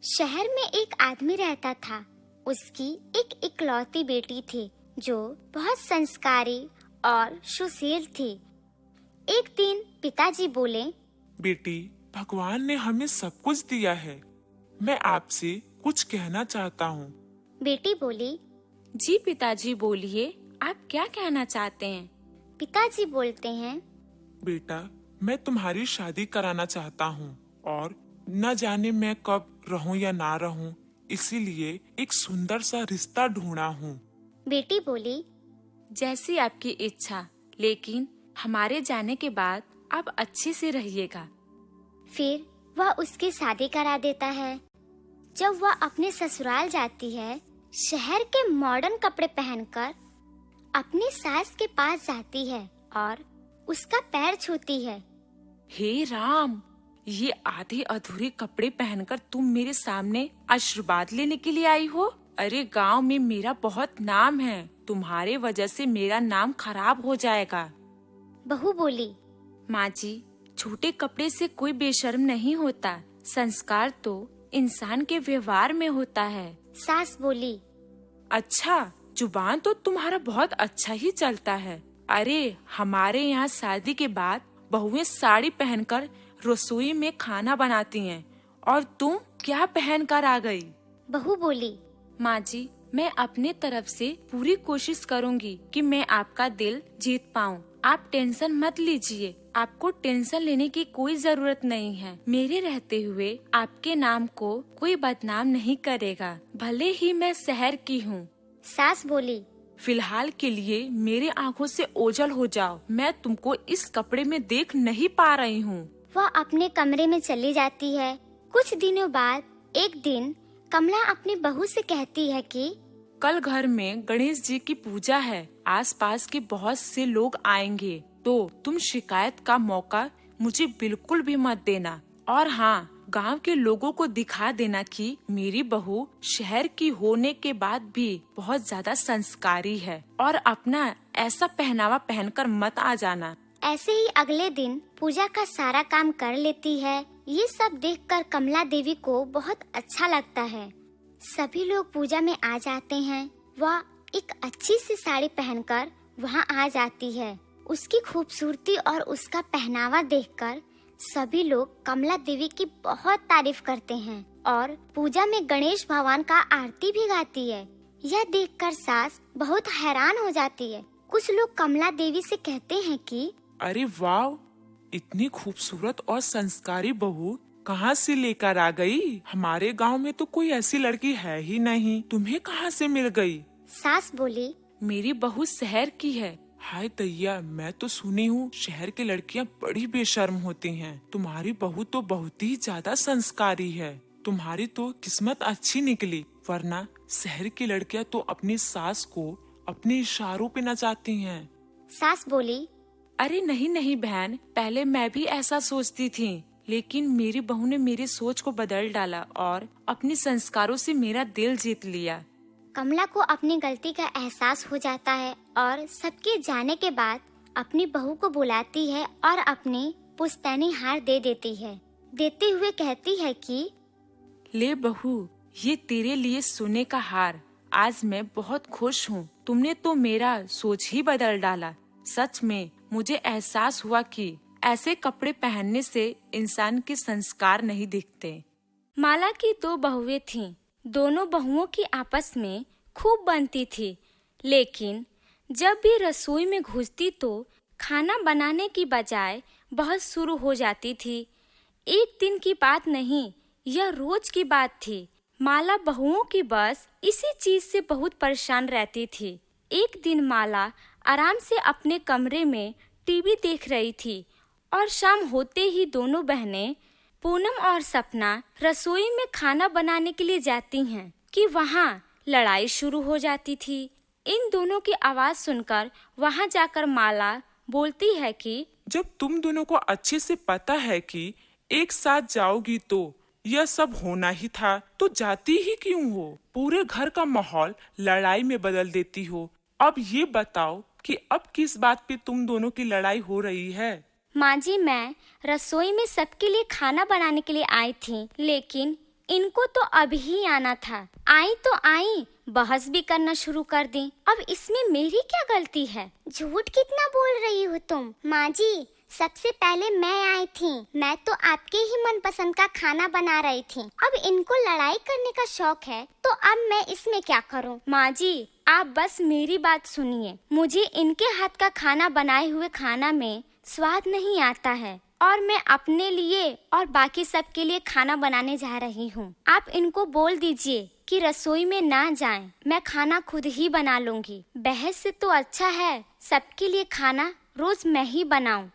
शहर में एक आदमी रहता था। उसकी एक इकलौती बेटी थी जो बहुत संस्कारी और सुशील थी। एक दिन पिताजी बोले, बेटी, भगवान ने हमें सब कुछ दिया है। मैं आपसे कुछ कहना चाहता हूँ। बेटी बोली, जी पिताजी बोलिए, आप क्या कहना चाहते हैं? पिताजी बोलते हैं, बेटा, मैं तुम्हारी शादी कराना चाहता हूँ और न जाने मैं कब रहूँ या ना रहूँ, इसीलिए एक सुंदर सा रिश्ता ढूंढा हूँ। बेटी बोली, जैसी आपकी इच्छा, लेकिन हमारे जाने के बाद आप अच्छे से रहिएगा। फिर वह उसकी शादी करा देता है। जब वह अपने ससुराल जाती है, शहर के मॉडर्न कपड़े पहनकर अपनी सास के पास जाती है और उसका पैर छूती है। हे राम, ये आधे अधूरे कपड़े पहनकर तुम मेरे सामने आशीर्वाद लेने के लिए आई हो? अरे गांव में मेरा बहुत नाम है, तुम्हारे वजह से मेरा नाम खराब हो जाएगा। बहू बोली, माँ जी, छोटे कपड़े से कोई बेशर्म नहीं होता। संस्कार तो इंसान के व्यवहार में होता है। सास बोली, अच्छा, जुबान तो तुम्हारा बहुत अच्छा ही चलता है। अरे हमारे यहाँ शादी के बाद बहुएं साड़ी पहनकर रसोई में खाना बनाती हैं और तुम क्या पहनकर आ गई? बहू बोली, माँ जी, मैं अपने तरफ से पूरी कोशिश करूँगी कि मैं आपका दिल जीत पाऊँ। आप टेंशन मत लीजिए, आपको टेंशन लेने की कोई जरूरत नहीं है। मेरे रहते हुए आपके नाम को कोई बदनाम नहीं करेगा, भले ही मैं शहर की हूँ। सास बोली, फिलहाल के लिए मेरे आँखों से ओझल हो जाओ, मैं तुमको इस कपड़े में देख नहीं पा रही हूँ। वह अपने कमरे में चली जाती है। कुछ दिनों बाद एक दिन कमला अपनी बहू से कहती है कि कल घर में गणेश जी की पूजा है, आसपास के बहुत से लोग आएंगे, तो तुम शिकायत का मौका मुझे बिल्कुल भी मत देना। और हाँ, गांव के लोगों को दिखा देना कि मेरी बहू शहर की होने के बाद भी बहुत ज्यादा संस्कारी है, और अपना ऐसा पहनावा पहनकर मत आ जाना। ऐसे ही अगले दिन पूजा का सारा काम कर लेती है। ये सब देखकर कमला देवी को बहुत अच्छा लगता है। सभी लोग पूजा में आ जाते हैं। वह एक अच्छी सी साड़ी पहनकर वहाँ आ जाती है। उसकी खूबसूरती और उसका पहनावा देखकर सभी लोग कमला देवी की बहुत तारीफ करते हैं और पूजा में गणेश भगवान का आरती भी गाती है। यह देखकर सास बहुत हैरान हो जाती है। कुछ लोग कमला देवी से कहते हैं कि अरे वाह, इतनी खूबसूरत और संस्कारी बहू कहाँ से लेकर आ गई? हमारे गांव में तो कोई ऐसी लड़की है ही नहीं, तुम्हें कहाँ से मिल गई? सास बोली, मेरी बहू शहर की है। हाय दैया, मैं तो सुनी हूँ शहर की लड़कियाँ बड़ी बेशर्म होती हैं। तुम्हारी बहू तो बहुत ही ज्यादा संस्कारी है। तुम्हारी तो किस्मत अच्छी निकली, वरना शहर की लड़कियाँ तो अपनी सास को अपने इशारों पे नचाती हैं। सास बोली, अरे नहीं नहीं बहन, पहले मैं भी ऐसा सोचती थी, लेकिन मेरी बहू ने मेरी सोच को बदल डाला और अपने संस्कारों से मेरा दिल जीत लिया। कमला को अपनी गलती का एहसास हो जाता है और सबके जाने के बाद अपनी बहू को बुलाती है और अपनी पुश्तैनी हार दे देती है। देते हुए कहती है कि ले बहू, ये तेरे लिए सोने का हार। आज मैं बहुत खुश हूँ, तुमने तो मेरा सोच ही बदल डाला। सच में मुझे एहसास हुआ कि ऐसे कपड़े पहनने से इंसान के संस्कार नहीं दिखते। माला की 2 बहुएं थीं। दोनों बहुओं की आपस में खूब बनती थी, लेकिन जब भी रसोई में घुसती तो खाना बनाने की बजाय बहस शुरू हो जाती थी। एक दिन की बात नहीं, यह रोज की बात थी। माला बहुओं की बस इसी चीज से बहुत परेशान रहती थी। एक दिन माला आराम से अपने कमरे में टीवी देख रही थी और शाम होते ही दोनों बहनें पूनम और सपना रसोई में खाना बनाने के लिए जाती हैं कि वहाँ लड़ाई शुरू हो जाती थी। इन दोनों की आवाज सुनकर वहाँ जाकर माला बोलती है कि जब तुम दोनों को अच्छे से पता है कि एक साथ जाओगी तो यह सब होना ही था, तो जाती ही क्यों हो? पूरे घर का माहौल लड़ाई में बदल देती हो। अब ये बताओ कि अब किस बात पे तुम दोनों की लड़ाई हो रही है? माँ जी, मैं रसोई में सबके लिए खाना बनाने के लिए आई थी, लेकिन इनको तो अभी ही आना था। आई तो आई, बहस भी करना शुरू कर दी। अब इसमें मेरी क्या गलती है? झूठ कितना बोल रही हो तुम? माँ जी, सबसे पहले मैं आई थी। मैं तो आपके ही मनपसंद का खाना बना रही थी। अब इनको लड़ाई करने का शौक है, तो अब मैं इसमें क्या करूं? माँ जी, आप बस मेरी बात सुनिए। मुझे इनके हाथ का खाना बनाए हुए खाना में स्वाद नहीं आता है और मैं अपने लिए और बाकी सबके लिए खाना बनाने जा रही हूँ। आप इनको बोल दीजिए कि रसोई में ना जाएं। मैं खाना खुद ही बना लूंगी। बहस से तो अच्छा है सबके लिए खाना रोज मैं ही बनाऊं।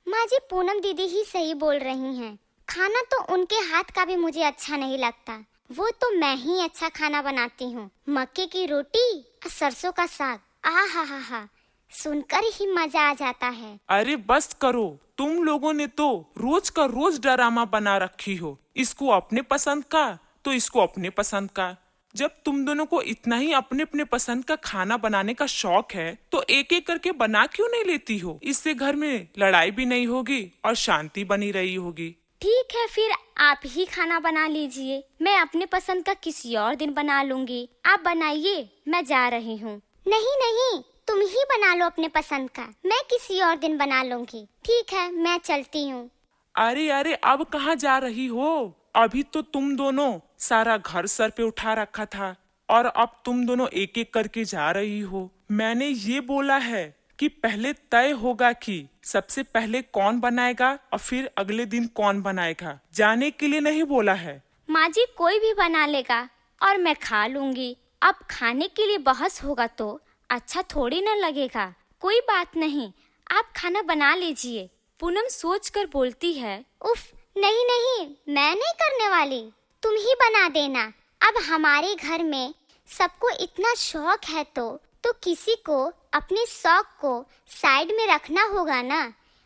माँ जी, पूनम दीदी ही सही बोल रही हैं। खाना तो उनके हाथ का भी मुझे अच्छा नहीं लगता। वो तो मैं ही अच्छा खाना बनाती हूँ। मक्के की रोटी और सरसों का साग, आहा, सुनकर ही मजा आ जाता है। अरे बस करो, तुम लोगों ने तो रोज का रोज ड्रामा बना रखी हो। इसको अपने पसंद का तो इसको अपने पसंद का। जब तुम दोनों को इतना ही अपने अपने पसंद का खाना बनाने का शौक है तो एक एक करके बना क्यों नहीं लेती हो? इससे घर में लड़ाई भी नहीं होगी और शांति बनी रही होगी। ठीक है, फिर आप ही खाना बना लीजिए। मैं अपने पसंद का किसी और दिन बना लूंगी। आप बनाइए, मैं जा रही हूँ। नहीं, तुम ही बना लो अपने पसंद का। मैं किसी और दिन बना लूंगी। ठीक है, मैं चलती हूँ। अरे अब कहाँ जा रही हो? अभी तो तुम दोनों सारा घर सर पे उठा रखा था और अब तुम दोनों एक एक करके जा रही हो। मैंने ये बोला है कि पहले तय होगा कि सबसे पहले कौन बनाएगा और फिर अगले दिन कौन बनाएगा। जाने के लिए नहीं बोला है। माँ जी, कोई भी बना लेगा और मैं खा लूंगी। अब खाने के लिए बहस होगा तो अच्छा थोड़ी न लगेगा। कोई बात नहीं, आप खाना बना लीजिए। पूनम सोचकर बोलती है, उफ, नहीं, मैं नहीं करने वाली। तुम ही बना देना। अब हमारे घर में सबको इतना शौक है तो किसी को अपने शौक को साइड में रखना होगा ना।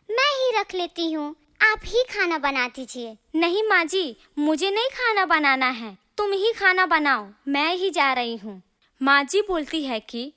मैं ही रख लेती हूँ। आप ही खाना बना दीजिए। नहीं माँ जी, मुझे नहीं खाना बनाना है। तुम ही खाना बनाओ, मैं ही जा रही हूँ। माँ जी बोलती है कि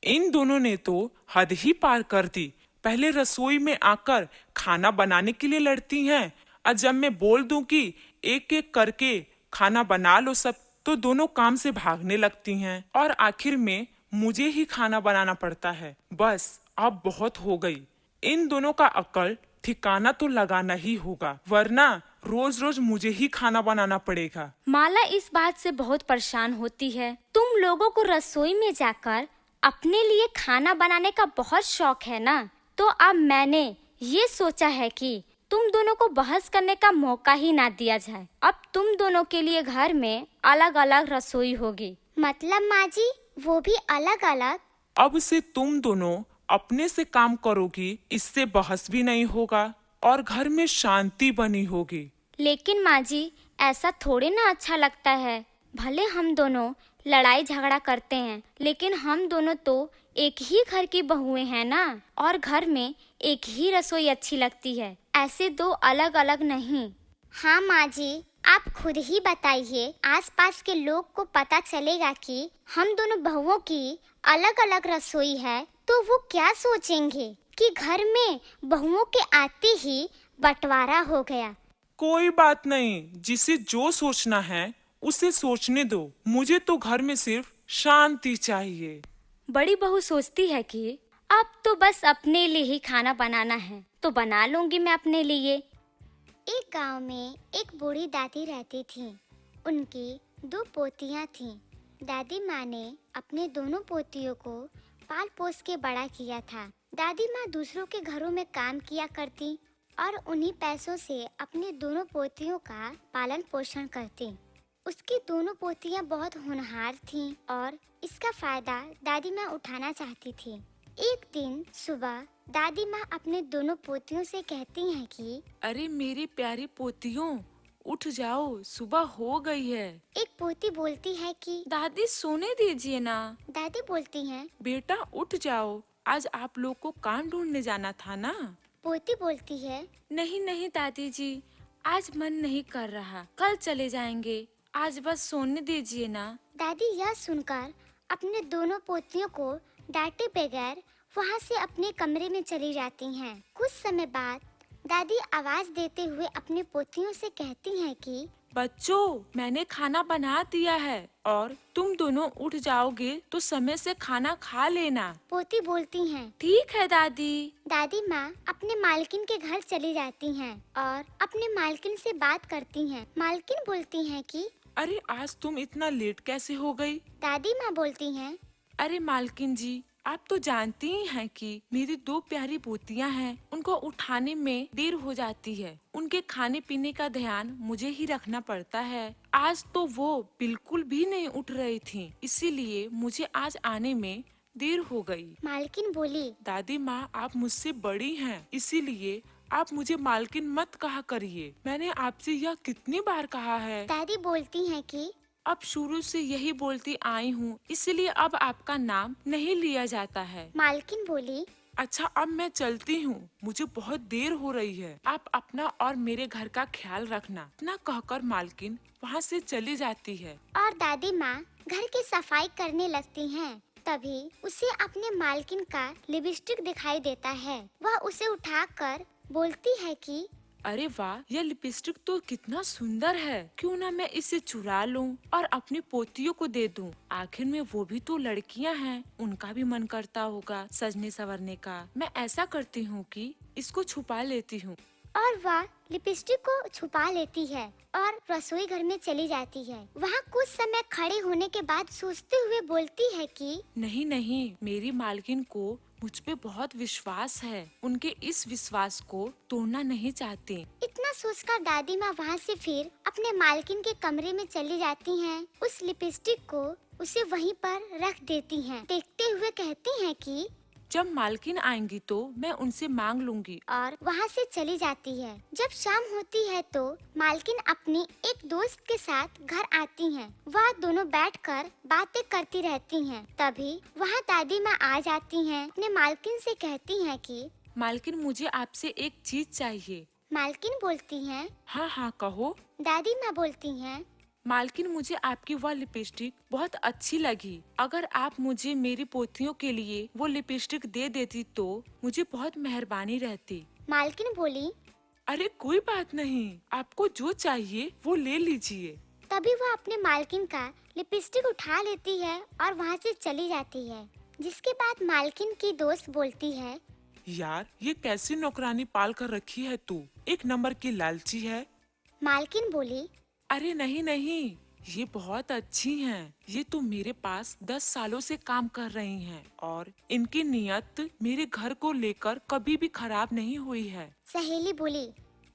इन दोनों ने तो हद ही पार कर दी। पहले रसोई में आकर खाना बनाने के लिए लड़ती हैं और जब मैं बोल दूं कि एक एक करके खाना बना लो सब, तो दोनों काम से भागने लगती हैं और आखिर में मुझे ही खाना बनाना पड़ता है। बस अब बहुत हो गई। इन दोनों का अक्ल ठिकाना तो लगाना ही होगा, वरना रोज रोज मुझे ही खाना बनाना पड़ेगा। माला इस बात से बहुत परेशान होती है। तुम लोगों को रसोई में जाकर अपने लिए खाना बनाने का बहुत शौक है ना, तो अब मैंने ये सोचा है कि तुम दोनों को बहस करने का मौका ही ना दिया जाए। अब तुम दोनों के लिए घर में अलग अलग रसोई होगी। मतलब माँ जी, वो भी अलग अलग? अब से तुम दोनों अपने से काम करोगी, इससे बहस भी नहीं होगा और घर में शांति बनी होगी। लेकिन माँ जी, ऐसा थोड़ी ना अच्छा लगता है। भले हम दोनों लड़ाई झगड़ा करते हैं, लेकिन हम दोनों तो एक ही घर की बहुएं हैं ना, और घर में एक ही रसोई अच्छी लगती है, ऐसे दो अलग अलग नहीं। हाँ माँ जी, आप खुद ही बताइए, आसपास के लोग को पता चलेगा कि हम दोनों बहुओं की अलग अलग रसोई है, तो वो क्या सोचेंगे कि घर में बहुओं के आते ही बंटवारा हो गया। कोई बात नहीं, जिसे जो सोचना है उसे सोचने दो। मुझे तो घर में सिर्फ शांति चाहिए। बड़ी बहू सोचती है कि अब तो बस अपने लिए ही खाना बनाना है, तो बना लूंगी मैं अपने लिए। एक गांव में एक बूढ़ी दादी रहती थी। उनकी 2 पोतियां थीं। दादी माँ ने अपने दोनों पोतियों को पाल पोस के बड़ा किया था। दादी माँ दूसरों के घरों में काम किया करती और उन्हीं पैसों से अपनी दोनों पोतियों का पालन पोषण करती। उसकी दोनों पोतियां बहुत होनहार थीं और इसका फायदा दादी माँ उठाना चाहती थी। एक दिन सुबह दादी माँ अपने दोनों पोतियों से कहती हैं कि अरे मेरी प्यारी पोतियों, उठ जाओ, सुबह हो गई है। एक पोती बोलती है कि दादी सोने दीजिए ना। दादी बोलती हैं, बेटा उठ जाओ, आज आप लोग को काम ढूंढने जाना था ना। पोती बोलती है, नहीं दादी जी, आज मन नहीं कर रहा, कल चले जाएंगे, आज बस सोने दीजिए ना। दादी यह सुनकर अपने दोनों पोतियों को डांटे बगैर वहाँ से अपने कमरे में चली जाती हैं। कुछ समय बाद दादी आवाज देते हुए अपनी पोतियों से कहती हैं कि बच्चों, मैंने खाना बना दिया है और तुम दोनों उठ जाओगे तो समय से खाना खा लेना। पोती बोलती हैं। ठीक है दादी। दादी माँ अपने मालकिन के घर चली जाती हैं और अपने मालकिन से बात करती हैं। मालकिन बोलती हैं कि अरे आज तुम इतना लेट कैसे हो गई? दादी माँ बोलती हैं। अरे मालकिन जी, आप तो जानती ही हैं कि मेरी 2 प्यारी पोतियां हैं, उनको उठाने में देर हो जाती है। उनके खाने पीने का ध्यान मुझे ही रखना पड़ता है। आज तो वो बिल्कुल भी नहीं उठ रही थीं, इसीलिए मुझे आज आने में देर हो गई। मालकिन बोली। दादी माँ, आप मुझसे बड़ी हैं, इसीलिए आप मुझे मालकिन मत कहा करिए। मैंने आपसे यह कितनी बार कहा है। दादी बोलती हैं कि अब शुरू से यही बोलती आई हूँ, इसलिए अब आपका नाम नहीं लिया जाता है। मालकिन बोली। अच्छा, अब मैं चलती हूँ, मुझे बहुत देर हो रही है। आप अपना और मेरे घर का ख्याल रखना। इतना कहकर मालकिन वहाँ से चली जाती है। और दादी माँ घर की सफाई करने लगती हैं। तभी उसे अपने मालकिन का लिपस्टिक दिखाई देता है। वह उसे उठाकर बोलती है कि अरे वाह, यह लिपस्टिक तो कितना सुंदर है। क्यों ना मैं इसे चुरा लूं और अपनी पोतियों को दे दूं। आखिर में वो भी तो लड़कियां हैं, उनका भी मन करता होगा सजने संवरने का। मैं ऐसा करती हूँ कि इसको छुपा लेती हूँ। और वह लिपस्टिक को छुपा लेती है और रसोई घर में चली जाती है। वहाँ कुछ समय खड़े होने के बाद सोचते हुए बोलती है कि नहीं नहीं, मेरी मालकिन को मुझ पे बहुत विश्वास है। उनके इस विश्वास को तोड़ना नहीं चाहती। इतना सोचकर दादी माँ वहाँ से फिर अपने मालकिन के कमरे में चली जाती हैं। उस लिपस्टिक को उसे वहीं पर रख देती हैं। देखते हुए कहती हैं कि जब मालकिन आएंगी तो मैं उनसे मांग लूंगी। और वहाँ से चली जाती है। जब शाम होती है तो मालकिन अपनी एक दोस्त के साथ घर आती हैं। वह दोनों बैठकर बातें करती रहती हैं। तभी वहाँ दादी माँ आ जाती हैं। अपने मालकिन से कहती हैं कि मालकिन, मुझे आपसे एक चीज चाहिए। मालकिन बोलती हैं। हाँ हाँ कहो। दादी माँ बोलती हैं। मालकिन, मुझे आपकी वह लिपस्टिक बहुत अच्छी लगी। अगर आप मुझे मेरी पोतियों के लिए वो लिपस्टिक दे देती तो मुझे बहुत मेहरबानी रहती। मालकिन बोली। अरे कोई बात नहीं, आपको जो चाहिए वो ले लीजिए। तभी वह अपने मालकिन का लिपस्टिक उठा लेती है और वहाँ से चली जाती है। जिसके बाद मालकिन की दोस्त बोलती है, यार, ये कैसी नौकरानी पाल कर रखी है तू? एक नंबर की लालची है। मालकिन बोली। अरे नहीं नहीं, ये बहुत अच्छी हैं। ये तो मेरे पास 10 सालों से काम कर रही हैं और इनकी नियत मेरे घर को लेकर कभी भी खराब नहीं हुई है। सहेली बोली।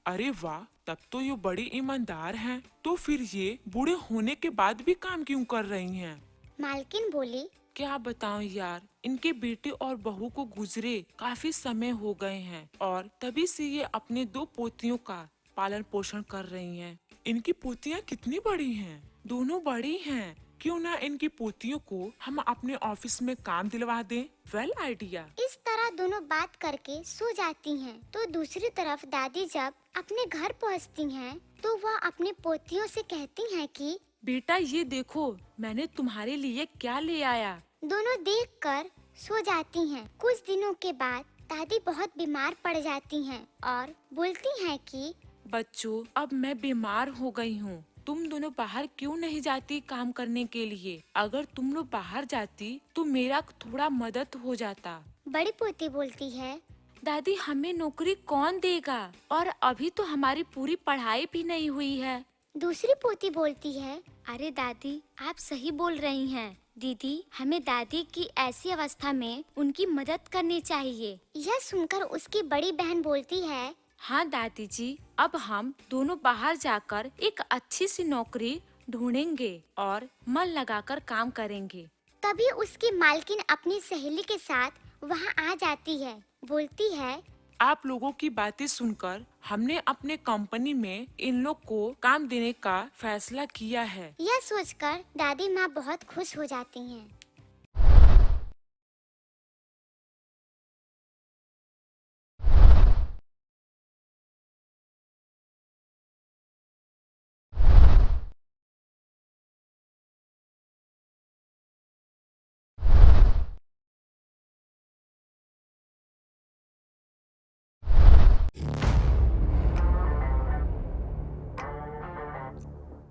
अरे वाह, तब तो ये बड़ी ईमानदार हैं। तो फिर ये बूढ़े होने के बाद भी काम क्यों कर रही हैं? मालकिन बोली। क्या बताऊं यार, इनके बेटे और बहू को गुजरे काफी समय हो गए हैं और तभी से ये अपने 2 पोतियों का पालन पोषण कर रही हैं। इनकी पोतियाँ कितनी बड़ी हैं? दोनों बड़ी हैं। क्यों ना इनकी पोतियों को हम अपने ऑफिस में काम दिलवा दें? Well idea. इस तरह दोनों बात करके सो जाती हैं। तो दूसरी तरफ दादी जब अपने घर पहुंचती हैं, तो वह अपनी पोतियों से कहती हैं कि बेटा, ये देखो मैंने तुम्हारे लिए क्या ले आया। दोनों देखकर सो जाती हैं। कुछ दिनों के बाद दादी बहुत बीमार पड़ जाती हैं और बोलती हैं कि बच्चों, अब मैं बीमार हो गई हूँ। तुम दोनों बाहर क्यों नहीं जाती काम करने के लिए? अगर तुम लोग बाहर जाती तो मेरा थोड़ा मदद हो जाता। बड़ी पोती बोलती है, दादी, हमें नौकरी कौन देगा? और अभी तो हमारी पूरी पढ़ाई भी नहीं हुई है। दूसरी पोती बोलती है, अरे दादी, आप सही बोल रही हैं। दीदी, हमें दादी की ऐसी अवस्था में उनकी मदद करनी चाहिए। यह सुनकर उसकी बड़ी बहन बोलती है, हाँ दादी जी, अब हम दोनों बाहर जाकर एक अच्छी सी नौकरी ढूंढेंगे और मन लगाकर काम करेंगे। तभी उसकी मालकिन अपनी सहेली के साथ वहाँ आ जाती है। बोलती है, आप लोगों की बातें सुनकर हमने अपने कंपनी में इन लोग को काम देने का फैसला किया है। यह सोचकर दादी माँ बहुत खुश हो जाती हैं।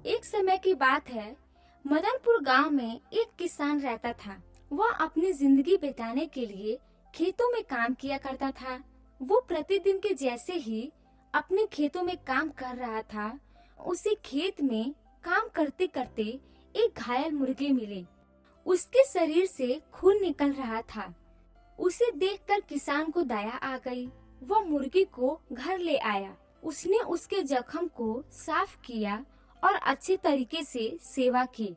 एक समय की बात है, मदनपुर गांव में एक किसान रहता था। वह अपनी जिंदगी बिताने के लिए खेतों में काम किया करता था। वो प्रतिदिन के जैसे ही अपने खेतों में काम कर रहा था, उसे खेत में काम करते करते एक घायल मुर्गी मिली। उसके शरीर से खून निकल रहा था। उसे देखकर किसान को दया आ गई। वह मुर्गी को घर ले आया। उसने उसके जख्म को साफ किया और अच्छे तरीके से सेवा की।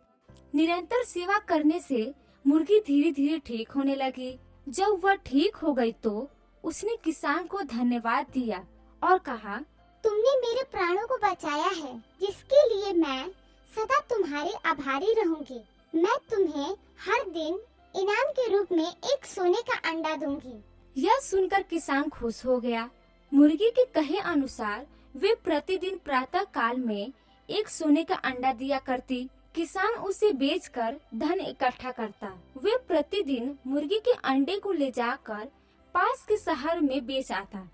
निरंतर सेवा करने से मुर्गी धीरे धीरे ठीक होने लगी। जब वह ठीक हो गई तो उसने किसान को धन्यवाद दिया और कहा, तुमने मेरे प्राणों को बचाया है, जिसके लिए मैं सदा तुम्हारे आभारी रहूंगी। मैं तुम्हें हर दिन इनाम के रूप में एक सोने का अंडा दूंगी। यह सुनकर किसान खुश हो गया। मुर्गी के कहे अनुसार वे प्रतिदिन प्रातः काल में एक सोने का अंडा दिया करती। किसान उसे बेचकर धन इकट्ठा करता। वे प्रतिदिन मुर्गी के अंडे को ले जाकर पास के शहर में बेच आता।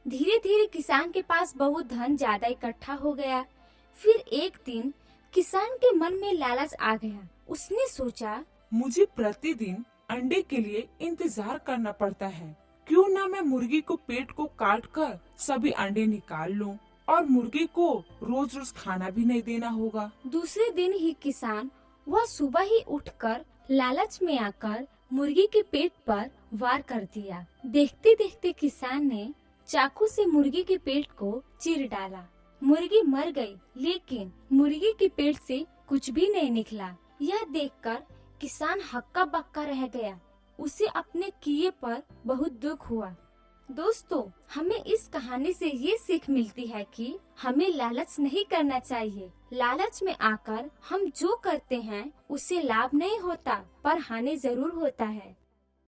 धीरे धीरे किसान के पास बहुत धन ज्यादा इकट्ठा हो गया। फिर एक दिन किसान के मन में लालच आ गया। उसने सोचा, मुझे प्रतिदिन अंडे के लिए इंतजार करना पड़ता है, क्यों ना मैं मुर्गी को पेट को काट कर सभी अंडे निकाल लूं और मुर्गी को रोज रोज खाना भी नहीं देना होगा। दूसरे दिन ही किसान वह सुबह ही उठकर लालच में आकर मुर्गी के पेट पर वार कर दिया। देखते देखते किसान ने चाकू से मुर्गी के पेट को चीर डाला। मुर्गी मर गई, लेकिन मुर्गी के पेट से कुछ भी नहीं निकला। यह देखकर किसान हक्का बक्का रह गया। उसे अपने किए पर बहुत दुख हुआ। दोस्तों, हमें इस कहानी से ये सीख मिलती है कि हमें लालच नहीं करना चाहिए। लालच में आकर हम जो करते हैं उससे लाभ नहीं होता, पर हानि जरूर होता है।